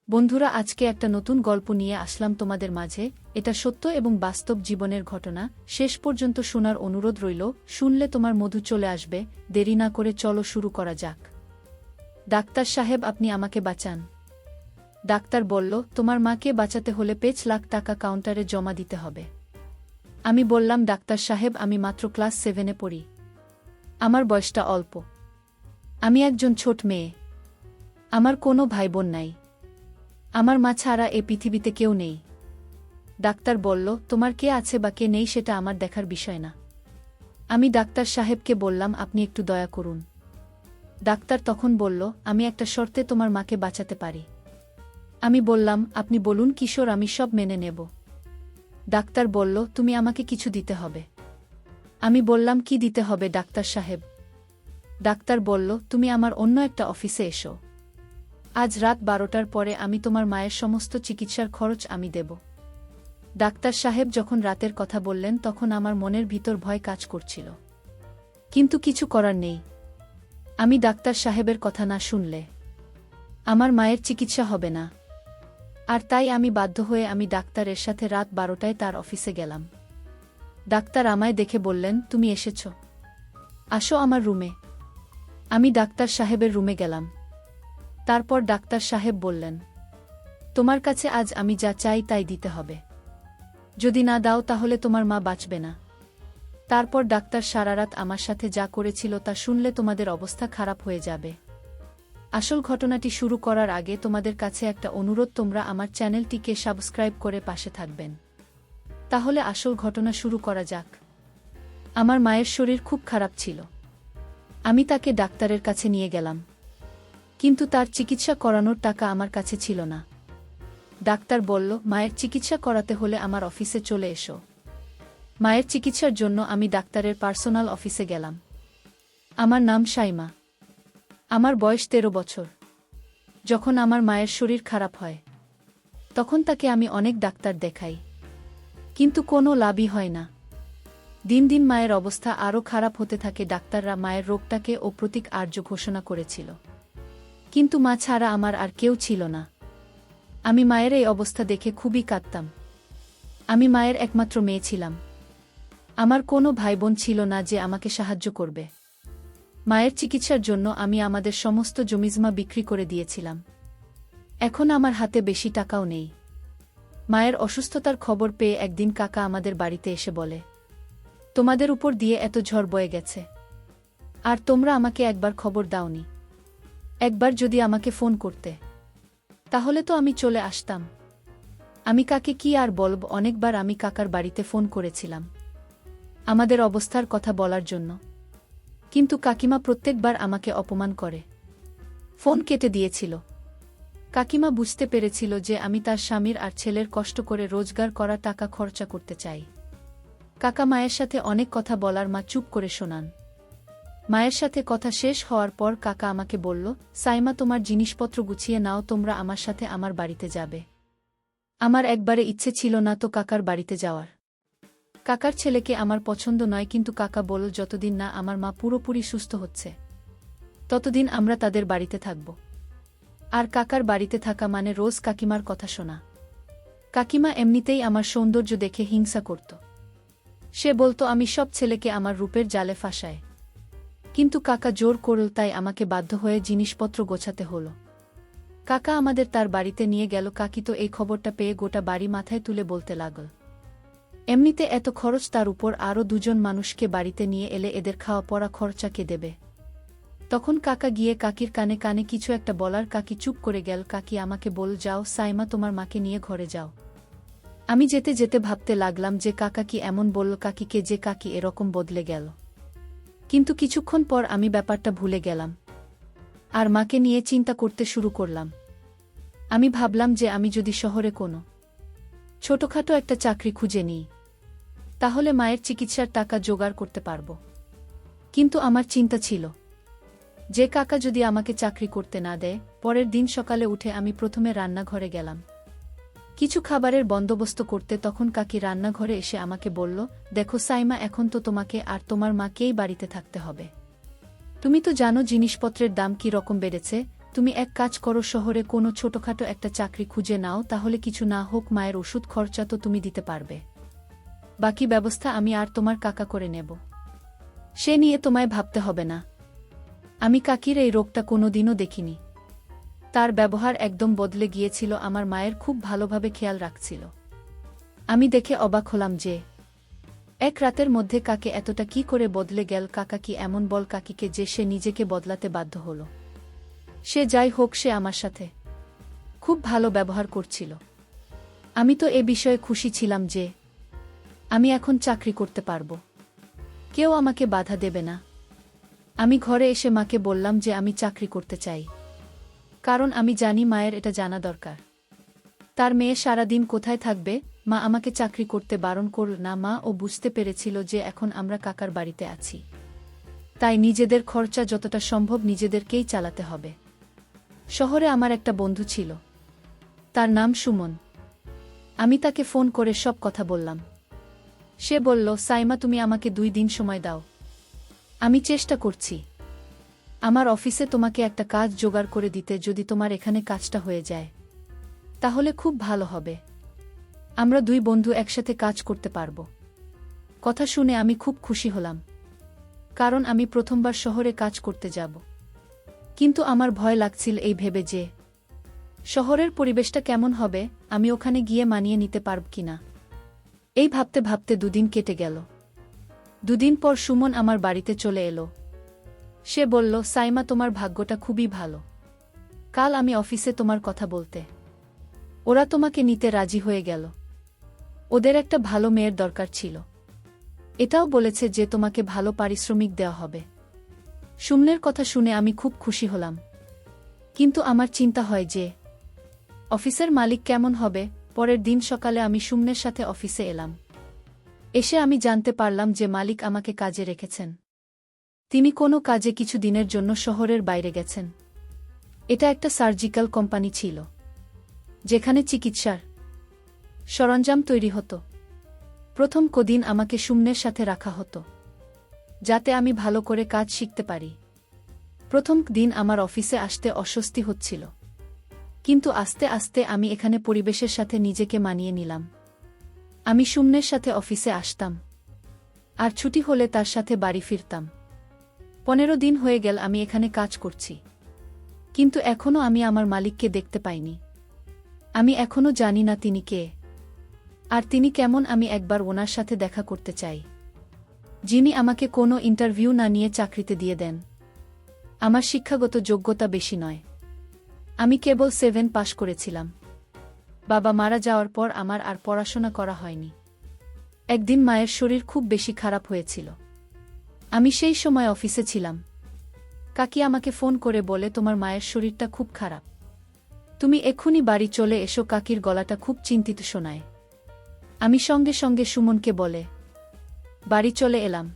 বন্ধুরা, আজকে একটা নতুন গল্প নিয়ে আসলাম তোমাদের মাঝে। এটা সত্য এবং বাস্তব জীবনের ঘটনা। শেষ পর্যন্ত শোনার অনুরোধ রইল। শুনলে তোমার মধু চলে আসবে। দেরি না করে চলো শুরু করা যাক। ডাক্তার সাহেব, আপনি আমাকে বাঁচান। ডাক্তার বলল, তোমার মাকে বাঁচাতে হলে 5 লাখ টাকা কাউন্টারে জমা দিতে হবে। আমি বললাম, ডাক্তার সাহেব, আমি মাত্র ক্লাস 7-এ পড়ি। আমার বয়সটা অল্প। আমি একজন ছোট মেয়ে। আমার কোনো ভাই বোন নাই। আমার মা ছাড়া এ পৃথিবীতে কেউ নেই। ডাক্তার বলল, তোমার কে আছে বা কে নেই সেটা আমার দেখার বিষয় না। আমি ডাক্তার সাহেবকে বললাম, আপনি একটু দয়া করুন। ডাক্তার তখন বলল, আমি একটা শর্তে তোমার মাকে বাঁচাতে পারি। আমি বললাম, আপনি বলুন কিশোর, আমি সব মেনে নেব। ডাক্তার বলল, তুমি আমাকে কিছু দিতে হবে। আমি বললাম, কি দিতে হবে ডাক্তার সাহেব? ডাক্তার বলল, তুমি আমার অন্য একটা অফিসে এসো। আজ রাত 12টার পরে আমি তোমার মায়ের সমস্ত চিকিৎসার খরচ আমি দেব। ডাক্তার সাহেব যখন রাতের কথা বললেন তখন আমার মনের ভিতর ভয় কাজ করছিল। কিন্তু কিছু করার নেই। আমি ডাক্তার সাহেবের কথা না শুনলে আমার মায়ের চিকিৎসা হবে না। আর তাই আমি বাধ্য হয়ে আমি ডাক্তারের সাথে রাত 12টায় তার অফিসে গেলাম। ডাক্তার আমায় দেখে বললেন, তুমি এসেছ, আসো আমার রুমে। আমি ডাক্তার সাহেবের রুমে গেলাম। তারপর ডাক্তার সাহেব বললেন, তোমার কাছে আজ আমি যা চাই তাই দিতে হবে। যদি না দাও তাহলে তোমার মা বাঁচবে না। তারপর ডাক্তার সারারাত আমার সাথে যা করেছিল তা শুনলে তোমাদের অবস্থা খারাপ হয়ে যাবে। আসল ঘটনাটি শুরু করার আগে তোমাদের কাছে একটা অনুরোধ, তোমরা আমার চ্যানেলটিকে সাবস্ক্রাইব করে পাশে থাকবেন। তাহলে আসল ঘটনা শুরু করা যাক। আমার মায়ের শরীর খুব খারাপ ছিল। আমি তাকে ডাক্তারের কাছে নিয়ে গেলাম, কিন্তু তার চিকিৎসা করানোর টাকা আমার কাছে ছিল না। ডাক্তার বলল, মায়ের চিকিৎসা করাতে হলে আমার অফিসে চলে এসো। মায়ের চিকিৎসার জন্য আমি ডাক্তারের পার্সোনাল অফিসে গেলাম। আমার নাম সাইমা। আমার বয়স 13 বছর। যখন আমার মায়ের শরীর খারাপ হয় তখন তাকে আমি অনেক ডাক্তার দেখাই, কিন্তু কোনো লাভই হয় না। দিন দিন মায়ের অবস্থা আরও খারাপ হতে থাকে। ডাক্তাররা মায়ের রোগটাকে অপ্রতীক আর্য ঘোষণা করেছিল, কিন্তু মা ছাড়া আমার আর কেউ ছিল না। আমি মায়ের এই অবস্থা দেখে খুবই কাঁদতাম। আমি মায়ের একমাত্র মেয়ে ছিলাম। আমার কোনো ভাই বোন ছিল না যে আমাকে সাহায্য করবে। মায়ের চিকিৎসার জন্য আমি আমাদের সমস্ত জমিজমা বিক্রি করে দিয়েছিলাম। এখন আমার হাতে বেশি টাকাও নেই। মায়ের অসুস্থতার খবর পেয়ে একদিন কাকা আমাদের বাড়িতে এসে বলে, তোমাদের উপর দিয়ে এত ঝড় বয়ে গেছে, আর তোমরা আমাকে একবার খবর দাওনি। একবার যদি আমাকে ফোন করতে, তাহলে তো আমি চলে আসতাম। আমি কাকে কি আর বলব, অনেকবার আমি কাকার বাড়িতে ফোন করেছিলাম আমাদের অবস্থার কথা বলার জন্য, কিন্তু কাকিমা প্রত্যেকবার আমাকে অপমান করে ফোন কেটে দিয়েছিল। কাকিমা বুঝতে পেরেছিল যে আমি তার স্বামীর আর ছেলের কষ্ট করে রোজগার করা টাকা খরচা করতে চাই। কাকা মায়ের সাথে অনেক কথা বলার মা চুপ করে শোনান। মায়ের সাথে কথা শেষ হওয়ার পর কাকা আমাকে বলল, সাইমা, তোমার জিনিসপত্র গুছিয়ে নাও, তোমরা আমার সাথে আমার বাড়িতে যাবে। আমার একবারে ইচ্ছে ছিল না তো কাকার বাড়িতে যাওয়ার। কাকার ছেলেকে আমার পছন্দ নয়, কিন্তু কাকা বলল, যতদিন না আমার মা পুরোপুরি সুস্থ হচ্ছে ততদিন আমরা তাদের বাড়িতে থাকব। আর কাকার বাড়িতে থাকা মানে রোজ কাকিমার কথা শোনা। কাকিমা এমনিতেই আমার সৌন্দর্য দেখে হিংসা করত। সে বলতো আমি সব ছেলেকে আমার রূপের জালে ফাঁসায়, কিন্তু কাকা জোর করল, তাই আমাকে বাধ্য হয়ে জিনিসপত্র গোছাতে হলো। কাকা আমাদের তার বাড়িতে নিয়ে গেল। কাকি তো এই খবরটা পেয়ে গোটা বাড়ি মাথায় তুলে বলতে লাগল, এমনিতে এত খরচ, তার উপর আরও 2জন মানুষকে বাড়িতে নিয়ে এলে এদের খাওয়া পড়া খরচা কে দেবে? তখন কাকা গিয়ে কাকির কানে কানে কিছু একটা বলার কাকি চুপ করে গেল। কাকি আমাকে বল, যাও সাইমা, তোমার মাকে নিয়ে ঘরে যাও। আমি যেতে যেতে ভাবতে লাগলাম যে কাকা কি এমন বলল কাকিকে যে কাকি এরকম বদলে গেল। কিন্তু কিছুক্ষণ পর আমি ব্যাপারটা ভুলে গেলাম আর মাকে নিয়ে চিন্তা করতে শুরু করলাম। আমি ভাবলাম যে আমি যদি শহরে কোনো ছোটখাটো একটা চাকরি খুঁজে নিই, তাহলে মায়ের চিকিৎসার টাকা জোগাড় করতে পারব। কিন্তু আমার চিন্তা ছিল যে কাকা যদি আমাকে চাকরি করতে না দেয়। পরের দিন সকালে উঠে আমি প্রথমে রান্নাঘরে গেলাম কিছু খাবারের বন্দোবস্ত করতে। তখন কাকি রান্নাঘরে এসে আমাকে বলল, দেখো সাইমা, এখন তো তোমাকে আর তোমার মাকেই বাড়িতে থাকতে হবে। তুমি তো জানো জিনিসপত্রের দাম কি রকম বেড়েছে। তুমি এক কাজ করো, শহরে কোনো ছোটখাটো একটা চাকরি খুঁজে নাও, তাহলে কিছু না হোক মায়ের ওষুধ খরচা তো তুমি দিতে পারবে। বাকি ব্যবস্থা আমি আর তোমার কাকা করে নেব। সে নিয়ে তোমায় ভাবতে হবে না। আমি কাকির এই রোগটা কোনোদিনও দেখিনি। তার ব্যবহার একদম বদলে গিয়েছিল, আমার মায়ের খুব ভালোভাবে খেয়াল রাখছিল। আমি দেখে অবাক হলাম যে এক রাতের মধ্যে কাকে এতটা কি করে বদলে গেল। কাকা কি এমন বল কাকিকে যে সে নিজেকে বদলাতে বাধ্য হল? সে যাই হোক, সে আমার সাথে খুব ভালো ব্যবহার করছিল। আমি তো এ বিষয়ে খুশি ছিলাম যে আমি এখন চাকরি করতে পারব, কেউ আমাকে বাধা দেবে না। আমি ঘরে এসে মাকে বললাম যে আমি চাকরি করতে চাই, কারণ আমি জানি মায়ের এটা জানা দরকার। তার মেয়ে সারাদিন কোথায় থাকবে? মা আমাকে চাকরি করতে বারণ করল না। মা ও বুঝতে পেরেছিল যে এখন আমরা কাকার বাড়িতে আছি, তাই নিজেদের খরচা যতটা সম্ভব নিজেদেরকেই চালাতে হবে। শহরে আমার একটা বন্ধু ছিল, তার নাম সুমন। আমি তাকে ফোন করে সব কথা বললাম। সে বলল, সাইমা, তুমি আমাকে 2 দিন সময় দাও, আমি চেষ্টা করছি আমার অফিসে তোমাকে একটা কাজ জোগাড় করে দিতে। যদি তোমার এখানে কাজটা হয়ে যায় তাহলে খুব ভালো হবে, আমরা 2 বন্ধু একসাথে কাজ করতে পারব। কথা শুনে আমি খুব খুশি হলাম, কারণ আমি প্রথমবার শহরে কাজ করতে যাব। কিন্তু আমার ভয় লাগছিল এই ভেবে যে শহরের পরিবেশটা কেমন হবে, আমি ওখানে গিয়ে মানিয়ে নিতে পারব কিনা। এই ভাবতে ভাবতে 2 দিন কেটে গেল। 2 দিন পর সুমন আমার বাড়িতে চলে এলো। সে বলল, সাইমা, তোমার ভাগ্যটা খুবই ভালো, কাল আমি অফিসে তোমার কথা বলতে ওরা তোমাকে নিতে রাজি হয়ে গেল। ওদের একটা ভালো মেয়ের দরকার ছিল, এটাও বলেছে যে তোমাকে ভালো পারিশ্রমিক দেওয়া হবে। সুমনের কথা শুনে আমি খুব খুশি হলাম, কিন্তু আমার চিন্তা হয় যে অফিসের মালিক কেমন হবে। পরের দিন সকালে আমি সুমনের সাথে অফিসে এলাম। এসে আমি জানতে পারলাম যে মালিক আমাকে কাজে রেখেছেন। তিনি কোনো কাজে কিছু দিনের জন্য শহরের বাইরে গেছেন। এটা একটা সার্জিক্যাল কোম্পানি ছিল, যেখানে চিকিৎসার সরঞ্জাম তৈরি হতো। প্রথম কদিন আমাকে সুমনের সাথে রাখা হতো, যাতে আমি ভালো করে কাজ শিখতে পারি। প্রথম দিন আমার অফিসে আসতে অস্বস্তি হচ্ছিল, কিন্তু আস্তে আস্তে আমি এখানে পরিবেশের সাথে নিজেকে মানিয়ে নিলাম। আমি সুমনের সাথে অফিসে আসতাম, আর ছুটি হলে তার সাথে বাড়ি ফিরতাম। 15 দিন হয়ে গেল আমি এখানে কাজ করছি, কিন্তু এখনও আমি আমার মালিককে দেখতে পাইনি। আমি এখনও জানি না তিনি কে, আর তিনি কেমন। আমি একবার ওনার সাথে দেখা করতে চাই, যিনি আমাকে কোনো ইন্টারভিউ না নিয়ে চাকরিতে দিয়ে দেন। আমার শিক্ষাগত যোগ্যতা বেশি নয়, আমি কেবল 7 পাশ করেছিলাম। বাবা মারা যাওয়ার পর আমার আর পড়াশোনা করা হয়নি। একদিন মায়ের শরীর খুব বেশি খারাপ হয়েছিল, আমি সেই সময় অফিসে ছিলাম। কাকি আমাকে ফোন করে বলে, তোমার মায়ের শরীরটা খুব খারাপ, তুমি এক্ষুনি বাড়ি চলে এসো। কাকির গলাটা খুব চিন্তিত শোনায়। আমি সঙ্গে সঙ্গে সুমনকে বলে বাড়ি চলে এলাম।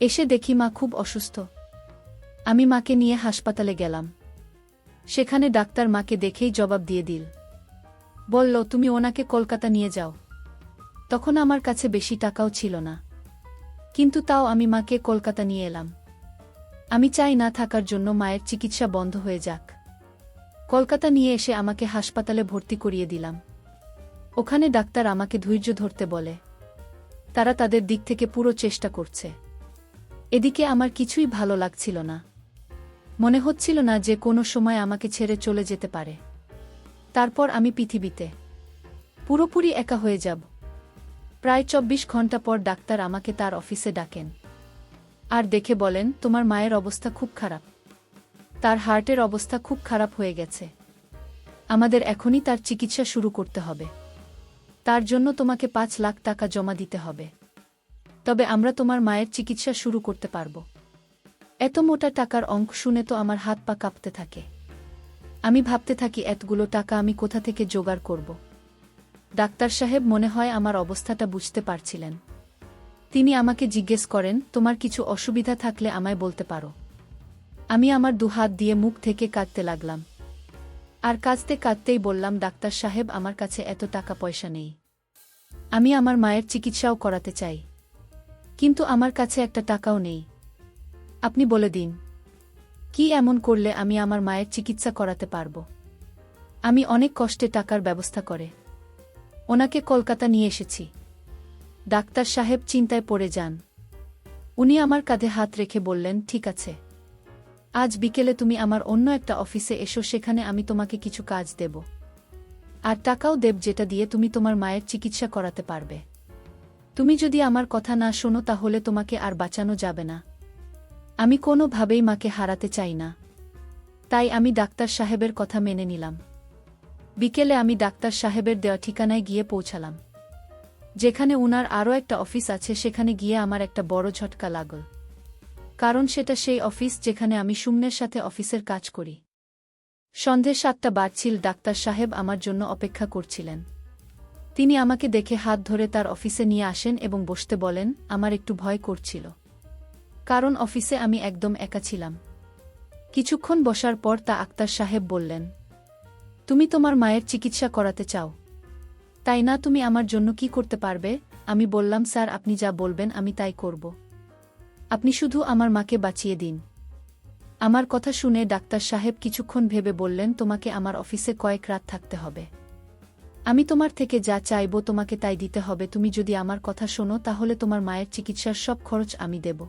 এসে দেখি মা খুব অসুস্থ। আমি মাকে নিয়ে হাসপাতালে গেলাম। সেখানে ডাক্তার মাকে দেখেই জবাব দিয়ে দিল, বলল, তুমি ওনাকে কলকাতা নিয়ে যাও। তখন আমার কাছে বেশি টাকাও ছিল না, কিন্তু তাও আমি মাকে কলকাতা নিয়ে এলাম। আমি চাই না থাকার জন্য মায়ের চিকিৎসা বন্ধ হয়ে যাক। কলকাতা নিয়ে এসে আমাকে হাসপাতালে ভর্তি করিয়ে দিলাম। ওখানে ডাক্তার আমাকে ধৈর্য ধরতে বলে, তারা তাদের দিক থেকে পুরো চেষ্টা করছে। এদিকে আমার কিছুই ভালো লাগছিল না, মনে হচ্ছিল না যে কোনো সময় আমাকে ছেড়ে চলে যেতে পারে। তারপর আমি পৃথিবীতে পুরোপুরি একা হয়ে যাব। প্রায় 24 ঘন্টা পর ডাক্তার আমাকে তার অফিসে ডাকেন, আর দেখে বলেন, তোমার মায়ের অবস্থা খুব খারাপ, তার হার্টের অবস্থা খুব খারাপ হয়ে গেছে। আমাদের এখনই তার চিকিৎসা শুরু করতে হবে। তার জন্য তোমাকে 5 লাখ টাকা জমা দিতে হবে, তবে আমরা তোমার মায়ের চিকিৎসা শুরু করতে পারব। এত মোটা টাকার অঙ্ক শুনে তো আমার হাত পা কাঁপতে থাকে। আমি ভাবতে থাকি, এতগুলো টাকা আমি কোথা থেকে জোগাড় করব। ডাক্তার সাহেব মনে হয় আমার অবস্থাটা বুঝতে পারছিলেন। তিনি আমাকে জিজ্ঞেস করেন, তোমার কিছু অসুবিধা থাকলে আমায় বলতে পারো। আমি আমার 2 হাত দিয়ে মুখ থেকে কাঁদতে লাগলাম, আর কাঁদতে কাঁদতেই বললাম, ডাক্তার সাহেব, আমার কাছে এত টাকা পয়সা নেই। আমি আমার মায়ের চিকিৎসাও করাতে চাই, কিন্তু আমার কাছে একটা টাকাও নেই। আপনি বলে দিন। কি এমন করলে আমি আমার মায়ের চিকিৎসা করাতে পারব? আমি অনেক কষ্টে টাকার ব্যবস্থা করে ওনাকে কলকাতা নিয়ে এসেছি। ডাক্তার সাহেব চিন্তায় পড়ে যান। উনি আমার কাঁধে হাত রেখে বললেন, ঠিক আছে, আজ বিকেলে তুমি আমার অন্য একটা অফিসে এসো, সেখানে আমি তোমাকে কিছু কাজ দেব আর টাকাও দেব, যেটা দিয়ে তুমি তোমার মায়ের চিকিৎসা করাতে পারবে। তুমি যদি আমার কথা না শোনো তাহলে তোমাকে আর বাঁচানো যাবে না। আমি কোনোভাবেই মাকে হারাতে চাই না। তাই আমি ডাক্তার সাহেবের কথা মেনে নিলাম। বিকেলে আমি ডাক্তার সাহেবের দেওয়া ঠিকানায় গিয়ে পৌঁছালাম। যেখানে উনার আরও একটা অফিস আছে, সেখানে গিয়ে আমার একটা বড় ঝটকা লাগল। কারণ সেটা সেই অফিস যেখানে আমি সুমনের সাথে অফিসের কাজ করি। সন্ধে 7টা বাজছিল, ডাক্তার সাহেব আমার জন্য অপেক্ষা করছিলেন। তিনি আমাকে দেখে হাত ধরে তার অফিসে নিয়ে আসেন এবং বসতে বলেন। আমার একটু ভয় করছিল, কারণ অফিসে আমি একদম একা ছিলাম। কিছুক্ষণ বসার পর আক্তার সাহেব বললেন, তুমি তোমার মায়ের চিকিৎসা করাতে চাও, তাই না? তুমি আমার জন্য কি করতে পারবে? আমি বললাম, স্যার, আপনি যা বলবেন আমি তাই করব। আপনি শুধু আমার মাকে বাঁচিয়ে দিন। আমার কথা শুনে ডাক্তার সাহেব কিছুক্ষণ ভেবে বললেন, তোমাকে আমার অফিসে কয়েক রাত থাকতে হবে। আমি তোমার থেকে যা চাইব তোমাকে তাই দিতে হবে। তুমি যদি আমার কথা শোনো তাহলে তোমার মায়ের চিকিৎসার সব খরচ আমি দেব।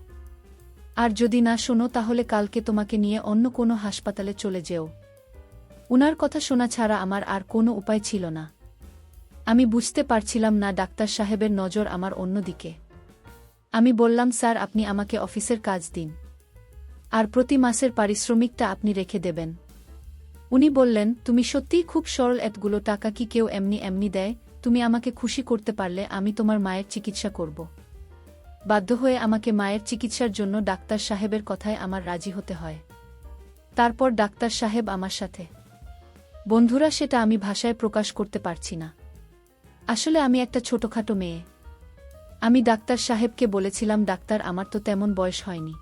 আর যদি না শোনো তাহলে কালকে তোমাকে নিয়ে অন্য কোনো হাসপাতালে চলে যেও। উনার কথা শোনা ছাড়া আমার আর কোনো উপায় ছিল না। আমি বুঝতে পারছিলাম না ডাক্তার সাহেবের নজর আমার অন্য দিকে। আমি বললাম, স্যার, আপনি আমাকে অফিসের কাজ দিন আর প্রতি মাসের পারিশ্রমিকটা আপনি রেখে দেবেন। উনি বললেন, তুমি সত্যিই খুব সরল, এতগুলো টাকা কি কেউ এমনি এমনি দেয়? তুমি আমাকে খুশি করতে পারলে আমি তোমার মায়ের চিকিৎসা করব। বাধ্য হয়ে আমাকে মায়ের চিকিৎসার জন্য ডাক্তার সাহেবের কথায় আমার রাজি হতে হয়। তারপর ডাক্তার সাহেব আমার সাথে, বন্ধুরা, সেটা আমি ভাষায় প্রকাশ করতে পারছি না। আসলে আমি একটা ছোটখাটো মেয়ে। আমি ডাক্তার সাহেবকে বলেছিলাম, ডাক্তার, আমার তো তেমন বয়স হয়নি।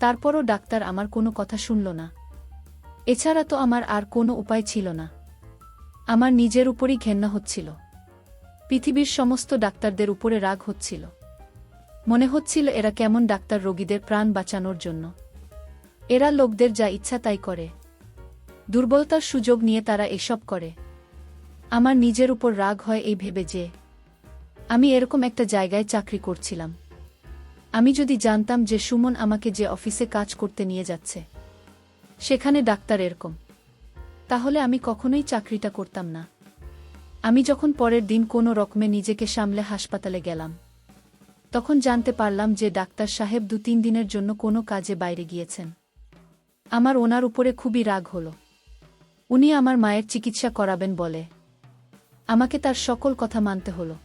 তারপরও ডাক্তার আমার কোনো কথা শুনল না। এছাড়া তো আমার আর কোনো উপায় ছিল না। আমার নিজের উপরই ঘেন্না হচ্ছিল। পৃথিবীর সমস্ত ডাক্তারদের উপরে রাগ হচ্ছিল। মনে হচ্ছিল এরা কেমন ডাক্তার, রোগীদের প্রাণ বাঁচানোর জন্য। এরা লোকদের যা ইচ্ছা তাই করে। দুর্বলতার সুযোগ নিয়ে তারা এসব করে। আমার নিজের উপর রাগ হয় এই ভেবে যে আমি এরকম একটা জায়গায় চাকরি করছিলাম। আমি যদি জানতাম যে সুমন আমাকে যে অফিসে কাজ করতে নিয়ে যাচ্ছে সেখানে ডাক্তার এরকম, তাহলে আমি কখনোই চাকরিটা করতাম না। আমি যখন পরের দিন কোনো রকমে নিজেকে সামলে হাসপাতালে গেলাম, তখন জানতে পারলাম যে ডাক্তার সাহেব 2-3 দিনের জন্য কোনো কাজে বাইরে গিয়েছেন। আমার ওনার উপরে খুবই রাগ হলো। উনি আমার মায়ের চিকিৎসা করাবেন বলে আমাকে তার সকল কথা মানতে হলো।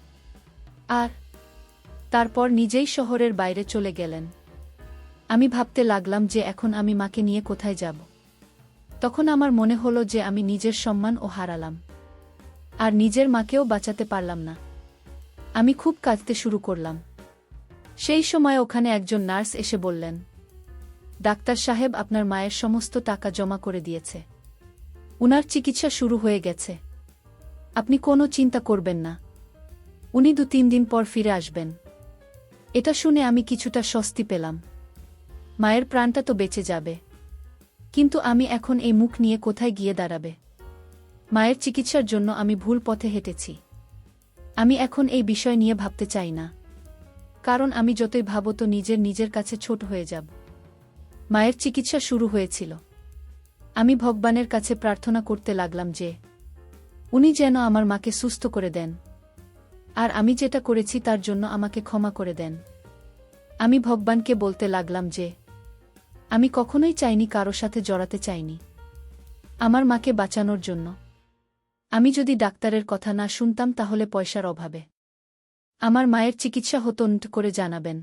আর তারপর নিজেই শহরের বাইরে চলে গেলেন। আমি ভাবতে লাগলাম যে এখন আমি মাকে নিয়ে কোথায় যাব। তখন আমার মনে হলো যে আমি নিজের সম্মানও হারালাম আর নিজের মাকেও বাঁচাতে পারলাম না। আমি খুব কাঁদতে শুরু করলাম। সেই সময় ওখানে একজন নার্স এসে বললেন, ডাক্তার সাহেব আপনার মায়ের সমস্ত টাকা জমা করে দিয়েছে। উনার চিকিৎসা শুরু হয়ে গেছে। আপনি কোনো চিন্তা করবেন না, উনি 2-3 দিন পর ফিরে আসবেন। এটা শুনে আমি কিছুটা স্বস্তি পেলাম। মায়ের প্রাণটা তো বেঁচে যাবে, কিন্তু আমি এখন এই মুখ নিয়ে কোথায় গিয়ে দাঁড়াবে? মায়ের চিকিৎসার জন্য আমি ভুল পথে হেঁটেছি। আমি এখন এই বিষয় নিয়ে ভাবতে চাই না, কারণ আমি যতই ভাবো তো নিজের কাছে ছোট হয়ে যাব। মায়ের চিকিৎসা শুরু হয়েছিল। আমি ভগবানের কাছে প্রার্থনা করতে লাগলাম যে উনি যেন আমার মাকে সুস্থ করে দেন, আর আমি যেটা করেছি তার জন্য আমাকে ক্ষমা করে দেন। আমি ভগবানকে বলতে লাগলাম যে আমি কখনোই চাইনি, কারো সাথে জড়াতে চাইনি আমার মাকে বাঁচানোর জন্য। আমি যদি ডাক্তারের কথা না শুনতাম তাহলে পয়সার অভাবে আমার মায়ের চিকিৎসা হতো না করে জানাবেন।